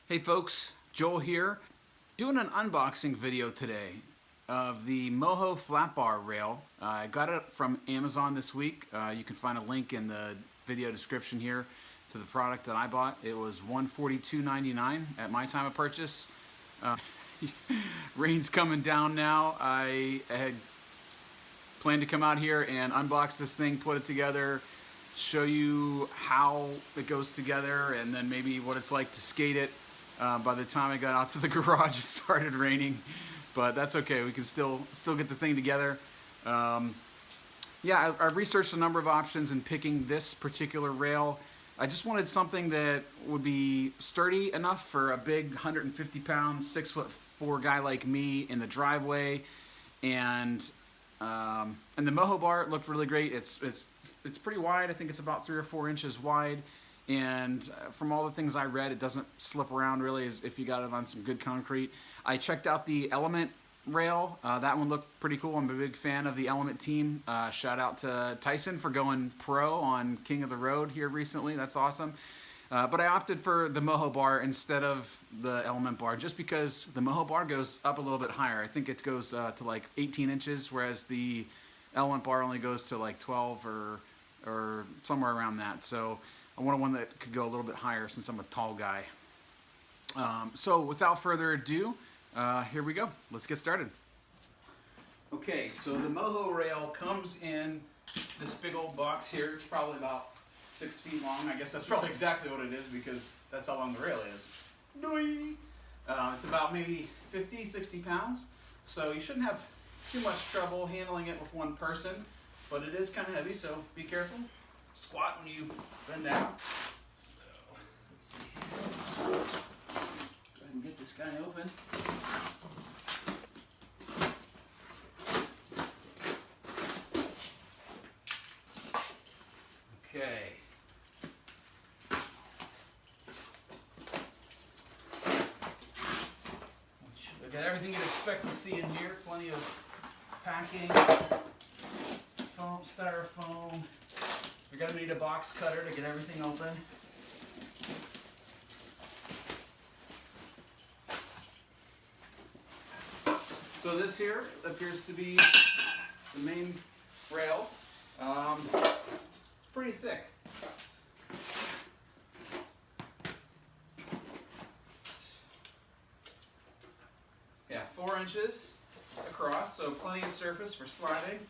Hey folks, Joel here, doing an unboxing video today of the Mojo flat bar rail. I got it from Amazon this week. You can find a link in the video description here to the product that I bought. It was $142.99 at my time of purchase. Rain's coming down now. I had planned to come out here and unbox this thing, put it together, show you how it goes together, and then maybe what it's like to skate it. By the time I got out to the garage, it started raining, but that's okay. We can still get the thing together. Yeah, I researched a number of options in picking this particular rail. I just wanted something that would be sturdy enough for a big 150-pound, 6'4" guy like me in the driveway, and the Mojo bar looked really great. It's pretty wide. I think it's about 3 or 4 inches wide. And from all the things I read, it doesn't slip around really as if you got it on some good concrete. I checked out the Element rail. That one looked pretty cool. I'm a big fan of the Element team. Shout out to Tyson for going pro on King of the Road here recently. That's awesome. But I opted for the Mojo bar instead of the Element bar just because the Mojo bar goes up a little bit higher. I think it goes to like 18 inches, whereas the Element bar only goes to like 12 or somewhere around that. So I wanted one that could go a little bit higher since I'm a tall guy. So without further ado, here we go. Let's get started. Okay, so the Mojo rail comes in this big old box here. It's probably about 6 feet long. I guess that's probably exactly what it is because that's how long the rail is. It's about maybe 50, 60 pounds. So you shouldn't have too much trouble handling it with one person, but it is kind of heavy, so be careful. Squat when you bend down. So, let's see here. Go ahead and get this guy open. Okay. I've got everything you'd expect to see in here. Plenty of packing, foam, styrofoam. You're going to need a box cutter to get everything open. So this here appears to be the main rail. It's pretty thick. Yeah, 4 inches across, so plenty of surface for sliding.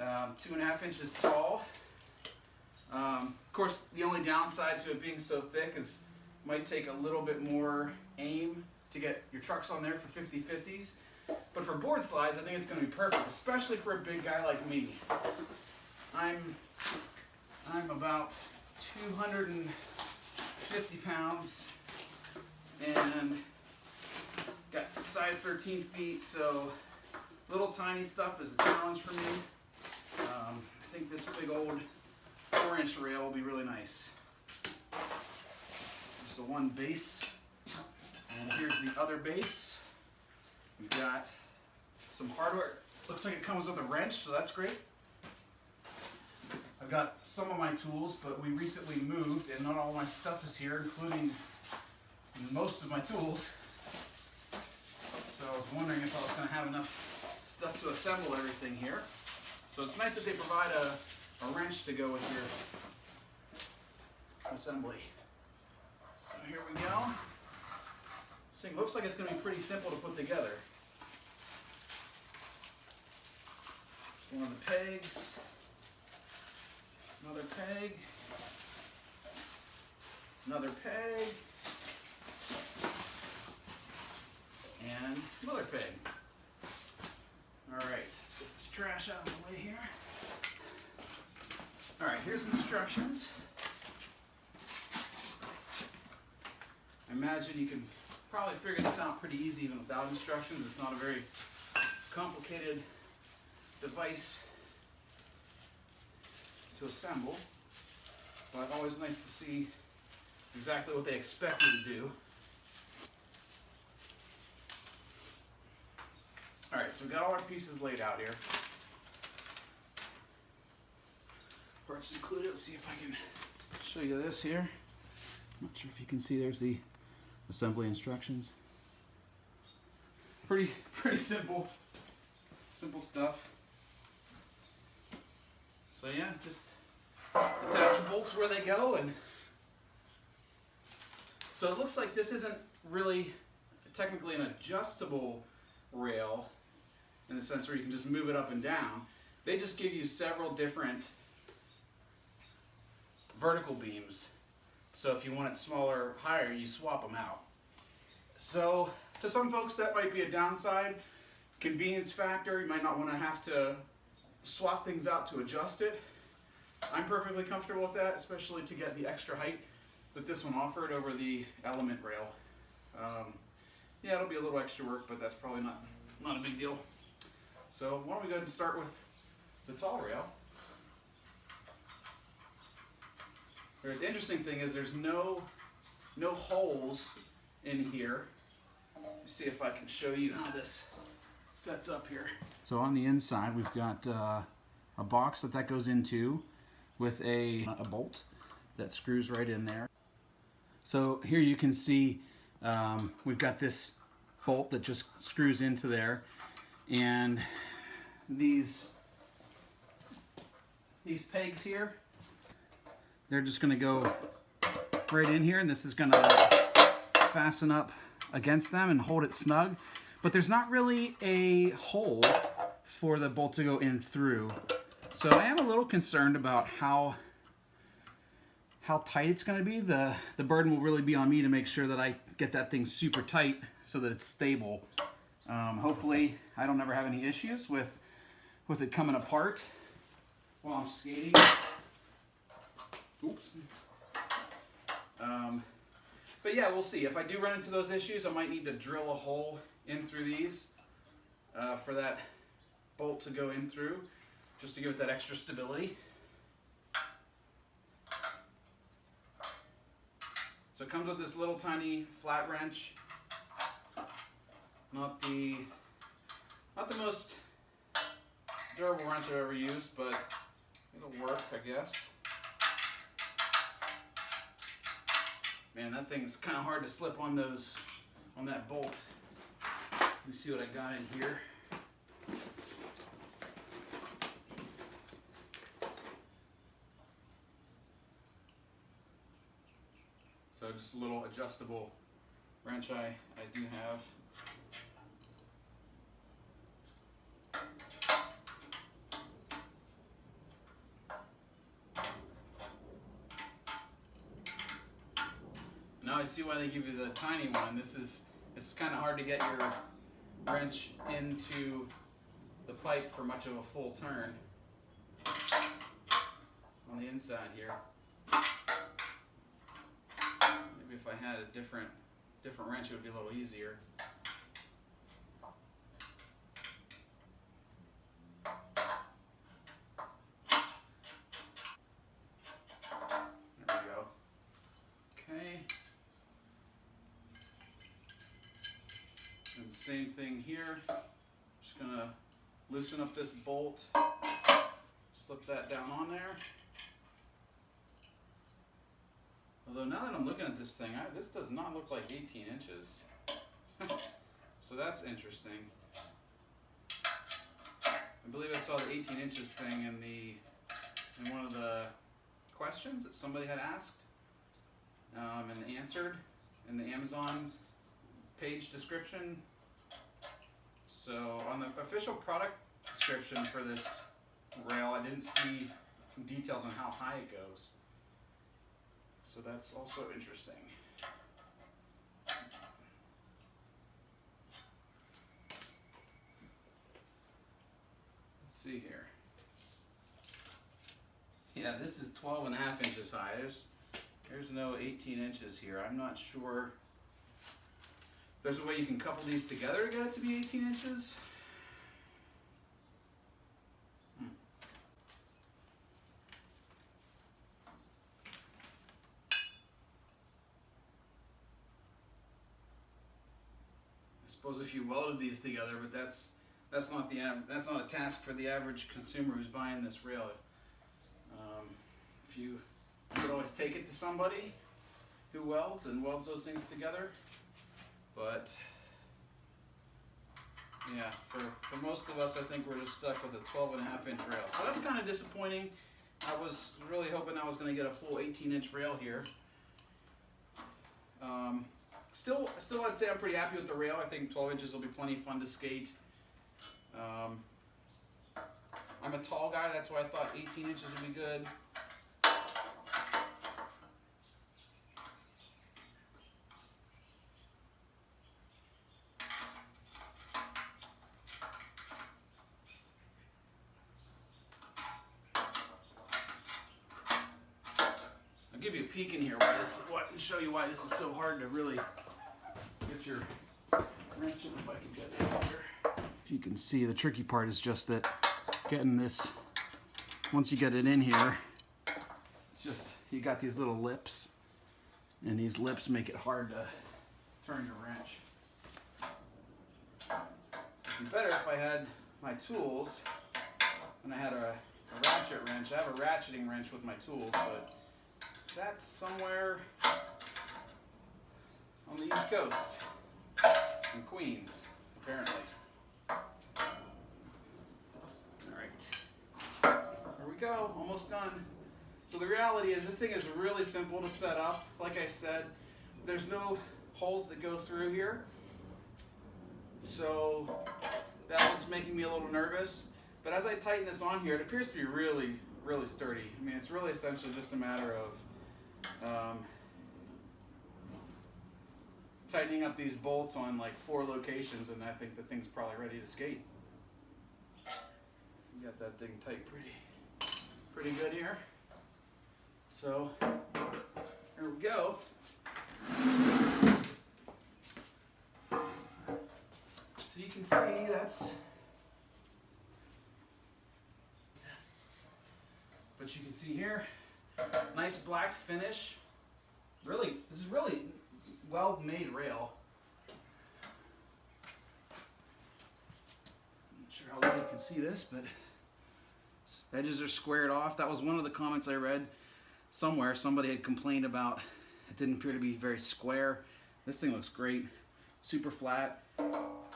2.5 inches tall. Of course, the only downside to it being so thick is it might take a little bit more aim to get your trucks on there for 50-50s. But for board slides, I think it's going to be perfect, especially for a big guy like me. I'm about 250 pounds and got size 13 feet, so little tiny stuff is a challenge for me. I think this big old 4-inch rail will be really nice. Just the one base, and here's the other base. We've got some hardware. Looks like it comes with a wrench, so that's great. I've got some of my tools, but we recently moved and not all my stuff is here, including most of my tools. So I was wondering if I was going to have enough stuff to assemble everything here. So it's nice that they provide a wrench to go with your assembly. So here we go. This thing looks like it's going to be pretty simple to put together. One of the pegs, another peg, another peg, and another peg. All right, let's get this trash out of the way here. All right, here's instructions. I imagine you can probably figure this out pretty easy even without instructions. It's not a very complicated device to assemble, but always nice to see exactly what they expect you to do. All right, so we've got all our pieces laid out here. Parts included. Let's see if I can show you this here. I'm not sure if you can see, there's the assembly instructions. Pretty simple stuff. So yeah, just attach the bolts where they go, and so it looks like this isn't really technically an adjustable rail in the sense where you can just move it up and down. They just give you several different vertical beams. So if you want it smaller or higher, you swap them out. So to some folks that might be a downside, convenience factor. You might not want to have to swap things out to adjust it. I'm perfectly comfortable with that, especially to get the extra height that this one offered over the Element rail. Yeah, it'll be a little extra work, but that's probably not a big deal. So why don't we go ahead and start with the tall rail. The interesting thing is there's no holes in here. Let me see if I can show you how this sets up here. So on the inside we've got a box that goes into with a bolt that screws right in there. So here you can see we've got this bolt that just screws into there, and these pegs here, they're just going to go right in here, and this is going to fasten up against them and hold it snug. But there's not really a hole for the bolt to go in through. So I am a little concerned about how tight it's going to be. The burden will really be on me to make sure that I get that thing super tight so that it's stable. Hopefully I don't ever have any issues with it coming apart while I'm skating. Oops. But yeah, we'll see. If I do run into those issues, I might need to drill a hole in through these for that bolt to go in through, just to give it that extra stability. So it comes with this little tiny flat wrench. Not the most durable wrench I've ever used, but it'll work, I guess. Man, that thing's kind of hard to slip on that bolt. Let me see what I got in here. So just a little adjustable wrench I do have. Now I see why they give you the tiny one. It's kind of hard to get your wrench into the pipe for much of a full turn on the inside here. Maybe if I had a different wrench, it would be a little easier. There we go. Okay. And same thing here. Just gonna loosen up this bolt, slip that down on there. Although now that I'm looking at this thing, this does not look like 18 inches. So that's interesting. I believe I saw the 18 inches thing in one of the questions that somebody had asked and answered in the Amazon page description. So on the official product description for this rail, I didn't see details on how high it goes. So that's also interesting. Let's see here. Yeah, this is 12.5 inches high. There's no 18 inches here. I'm not sure if there's a way you can couple these together to get it to be 18 inches. I suppose if you welded these together, but that's not a task for the average consumer who's buying this rail. If you could always take it to somebody who welds and welds those things together. But yeah, for most of us, I think we're just stuck with a 12.5-inch rail. So that's kind of disappointing. I was really hoping I was going to get a full 18-inch rail here. Still, I'd say I'm pretty happy with the rail. I think 12 inches will be plenty fun to skate. I'm a tall guy, that's why I thought 18 inches would be good. I'll give you a peek in here and show you why this is so hard to really get your wrench in, if I can get it in here. If you can see, the tricky part is just that getting this, once you get it in here, it's just, you got these little lips, and these lips make it hard to turn your wrench. It'd be better if I had my tools and I had a ratchet wrench. I have a ratcheting wrench with my tools, but that's somewhere on the East Coast, in Queens, apparently. There we go, almost done. So the reality is this thing is really simple to set up. Like I said, there's no holes that go through here. So that was making me a little nervous. But as I tighten this on here, it appears to be really, really sturdy. I mean, it's really essentially just a matter of tightening up these bolts on like 4 locations, and I think the thing's probably ready to skate. Got that thing tight pretty good here. So here we go. So you can see that's, but you can see here, nice black finish. Really, this is really well made rail. Not sure how well you can see this, but edges are squared off. That was one of the comments I read somewhere. Somebody had complained about it didn't appear to be very square. This thing looks great. Super flat. I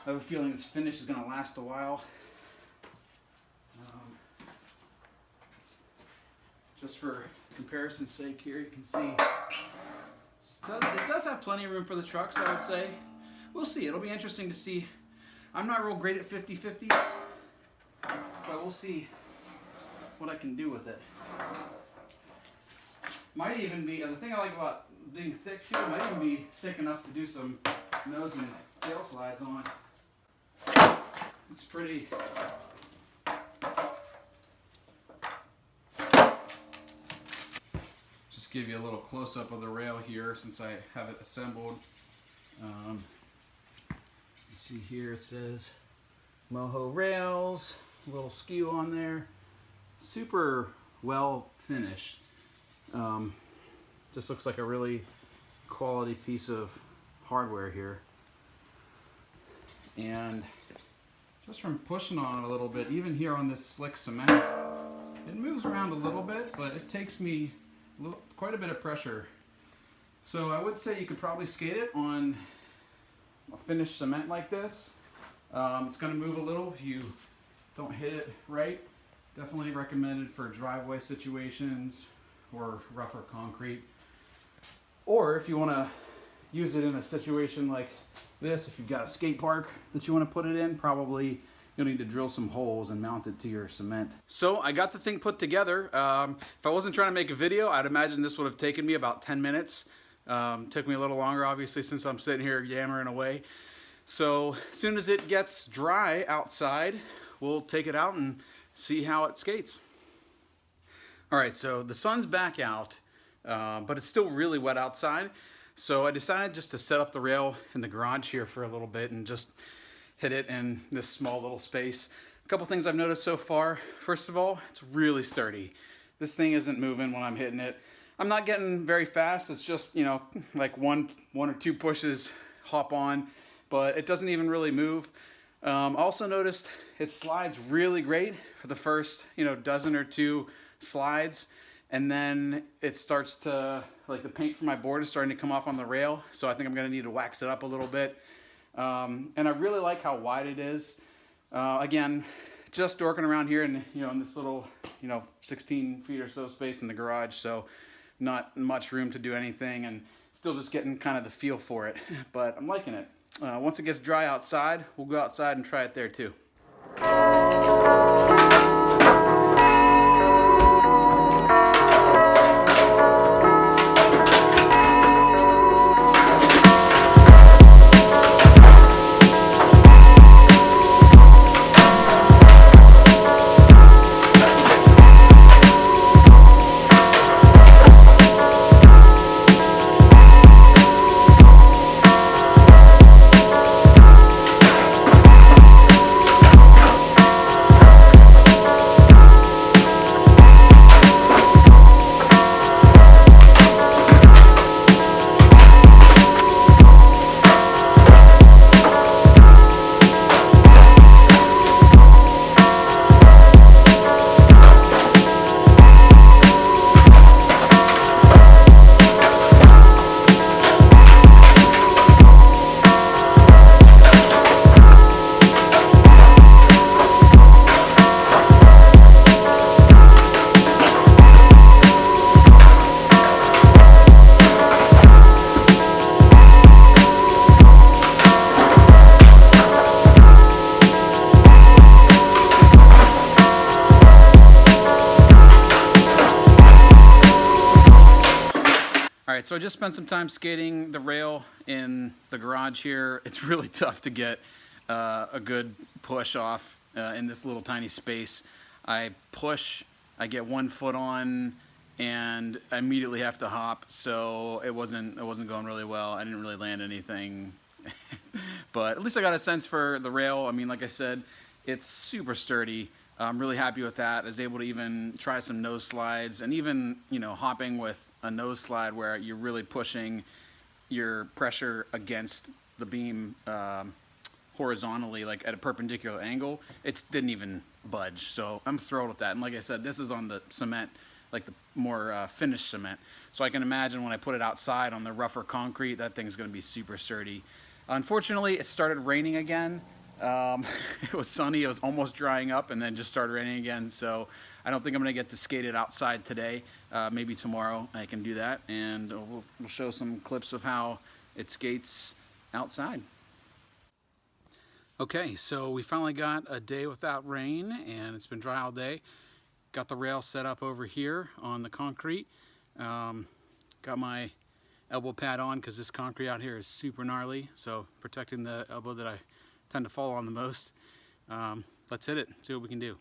have a feeling this finish is going to last a while. Just for comparison's sake here, you can see it does have plenty of room for the trucks, I would say. We'll see. It'll be interesting to see. I'm not real great at 50/50s, but we'll see what I can do with it. Might even be, the thing I like about being thick too, it might even be thick enough to do some nose and tail slides on. It's pretty. Just give you a little close up of the rail here since I have it assembled. You see here it says Mojo rails, a little skew on there. Super well finished. Just looks like a really quality piece of hardware here. And just from pushing on it a little bit, even here on this slick cement, it moves around a little bit, but it takes me quite a bit of pressure. So I would say you could probably skate it on a finished cement like this. It's going to move a little if you don't hit it right. Definitely recommended for driveway situations or rougher concrete. Or if you want to use it in a situation like this, if you've got a skate park that you want to put it in, probably you'll need to drill some holes and mount it to your cement. So I got the thing put together. If I wasn't trying to make a video, I'd imagine this would have taken me about 10 minutes. Took me a little longer, obviously, since I'm sitting here yammering away. So as soon as it gets dry outside, we'll take it out and see how it skates. All right, so the sun's back out, but it's still really wet outside. So I decided just to set up the rail in the garage here for a little bit and just hit it in this small little space. A couple things I've noticed so far. First of all, it's really sturdy. This thing isn't moving when I'm hitting it. I'm not getting very fast. It's just, you know, like one or two pushes, hop on, but it doesn't even really move. Also noticed it slides really great for the first, dozen or two slides, and then it starts to like the paint for my board is starting to come off on the rail, so I think I'm going to need to wax it up a little bit. And I really like how wide it is. Again, just dorking around here and in this little 16 feet or so space in the garage, so not much room to do anything, and still just getting kind of the feel for it. But I'm liking it. Once it gets dry outside, we'll go outside and try it there too. Alright, so I just spent some time skating the rail in the garage here. It's really tough to get a good push off in this little tiny space. I push, I get 1 foot on, and I immediately have to hop, so it wasn't going really well. I didn't really land anything. But at least I got a sense for the rail. I mean, like I said, it's super sturdy. I'm really happy with that. I was able to even try some nose slides, and even hopping with a nose slide where you're really pushing your pressure against the beam horizontally, like at a perpendicular angle. It didn't even budge, so I'm thrilled with that. And like I said, this is on the cement, like the more finished cement, so I can imagine when I put it outside on the rougher concrete, that thing's going to be super sturdy. Unfortunately, it started raining again. It was sunny, it was almost drying up, and then just started raining again, so I don't think I'm going to get to skate it outside today. Maybe tomorrow I can do that, and we'll show some clips of how it skates outside. Okay, so we finally got a day without rain, and it's been dry all day. Got the rail set up over here on the concrete. Got my elbow pad on because this concrete out here is super gnarly, so protecting the elbow that I tend to fall on the most. Let's hit it, see what we can do.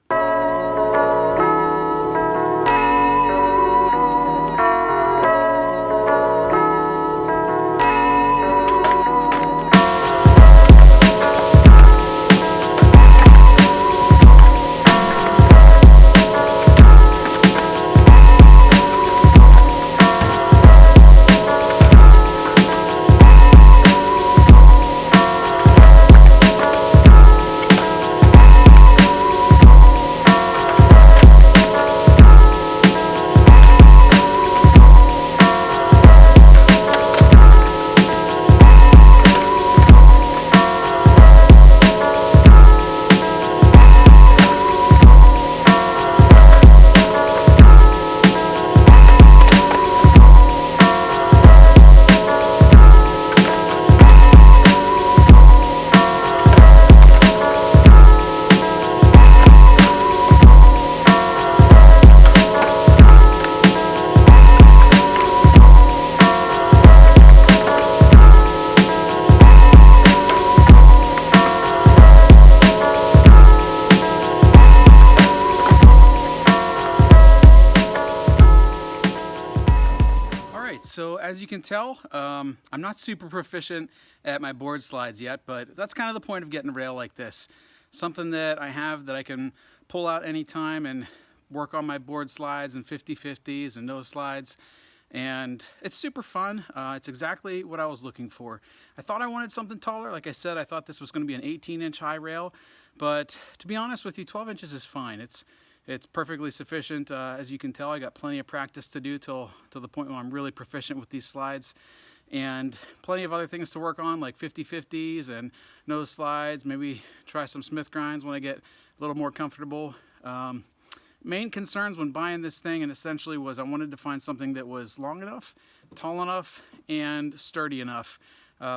So as you can tell, I'm not super proficient at my board slides yet, but that's kind of the point of getting a rail like this. Something that I have that I can pull out anytime and work on my board slides and 50-50s and nose slides. And it's super fun. It's exactly what I was looking for. I thought I wanted something taller. Like I said, I thought this was going to be an 18-inch high rail, but to be honest with you, 12 inches is fine. It's It's perfectly sufficient. As you can tell, I got plenty of practice to do till the point where I'm really proficient with these slides, and plenty of other things to work on, like 50/50s and nose slides. Maybe try some Smith grinds when I get a little more comfortable. Main concerns when buying this thing, and essentially, was I wanted to find something that was long enough, tall enough, and sturdy enough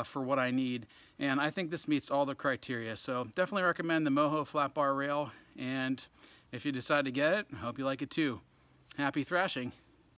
for what I need. And I think this meets all the criteria. So definitely recommend the Mojo flat bar rail. And if you decide to get it, I hope you like it too. Happy thrashing.